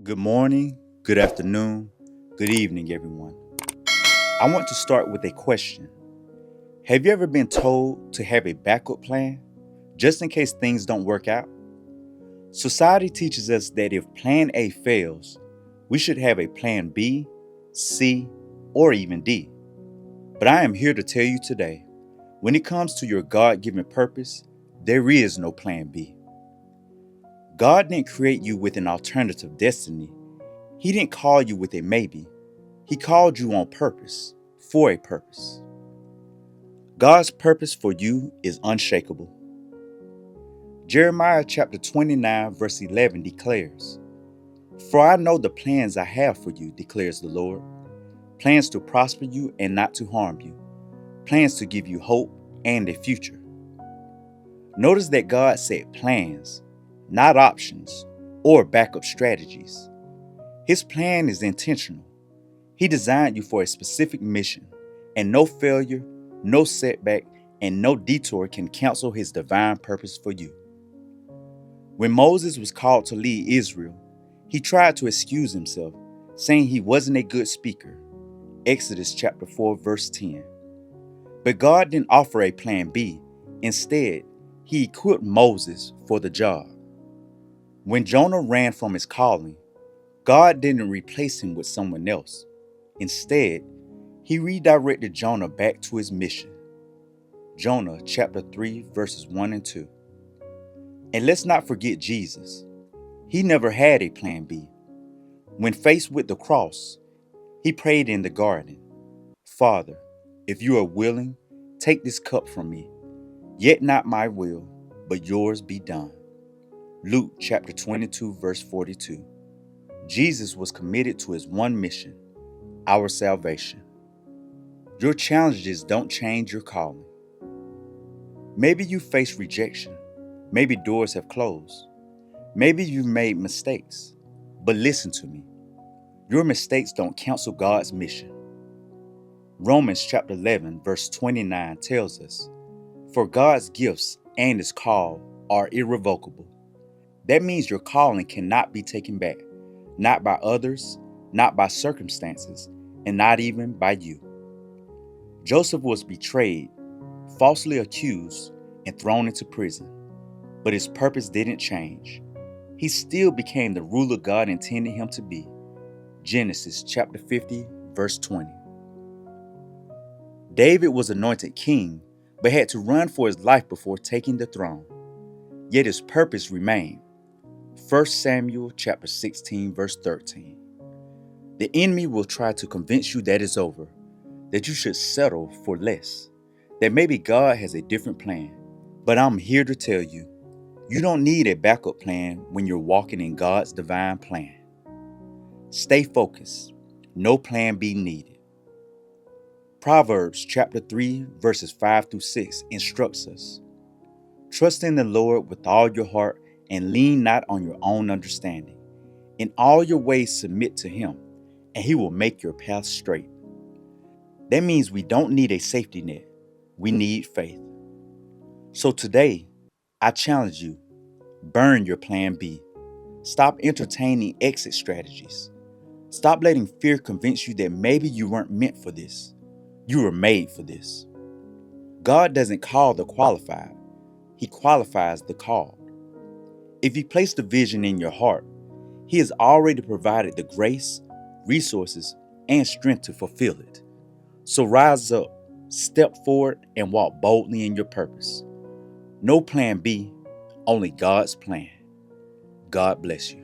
Good morning, good afternoon, good evening, everyone. I want to start with a question. Have you ever been told to have a backup plan just in case things don't work out? Society teaches us that if plan A fails, we should have a plan B, C, or even D. But I am here to tell you today, when it comes to your God given purpose, there is no plan B. God didn't create you with an alternative destiny. He didn't call you with a maybe. He called you on purpose, for a purpose. God's purpose for you is unshakable. Jeremiah chapter 29 verse 11 declares, "For I know the plans I have for you, declares the Lord, plans to prosper you and not to harm you, plans to give you hope and a future." Notice that God said plans, not options or backup strategies. His plan is intentional. He designed you for a specific mission, and no failure, no setback, and no detour can cancel his divine purpose for you. When Moses was called to lead Israel, he tried to excuse himself, saying he wasn't a good speaker. Exodus chapter 4 verse 10. But God didn't offer a plan B. Instead, he equipped Moses for the job. When Jonah ran from his calling, God didn't replace him with someone else. Instead, he redirected Jonah back to his mission. Jonah chapter 3 verses 1 and 2. And let's not forget Jesus. He never had a plan B. When faced with the cross, he prayed in the garden, "Father, if you are willing, take this cup from me. Yet not my will, but yours be done." Luke chapter 22 verse 42. Jesus was committed to his one mission, our salvation. Your challenges don't change your calling. Maybe you face rejection. Maybe doors have closed. Maybe you've made mistakes. But listen to me. Your mistakes don't cancel God's mission. Romans chapter 11 verse 29 tells us, "For God's gifts and his call are irrevocable." That means your calling cannot be taken back, not by others, not by circumstances, and not even by you. Joseph was betrayed, falsely accused, and thrown into prison. But his purpose didn't change. He still became the ruler God intended him to be. Genesis chapter 50, verse 20. David was anointed king, but had to run for his life before taking the throne. Yet his purpose remained. 1 Samuel chapter 16, verse 13. The enemy will try to convince you that it's over, that you should settle for less, that maybe God has a different plan. But I'm here to tell you, you don't need a backup plan when you're walking in God's divine plan. Stay focused. No plan B needed. Proverbs chapter 3 verses 5 through 6 instructs us, "Trust in the Lord with all your heart and lean not on your own understanding. In all your ways submit to him, and he will make your path straight." That means we don't need a safety net. We need faith. So today, I challenge you, burn your plan B. Stop entertaining exit strategies. Stop letting fear convince you that maybe you weren't meant for this. You were made for this. God doesn't call the qualified. He qualifies the called. If he placed the vision in your heart, he has already provided the grace, resources, and strength to fulfill it. So rise up, step forward, and walk boldly in your purpose. No plan B, only God's plan. God bless you.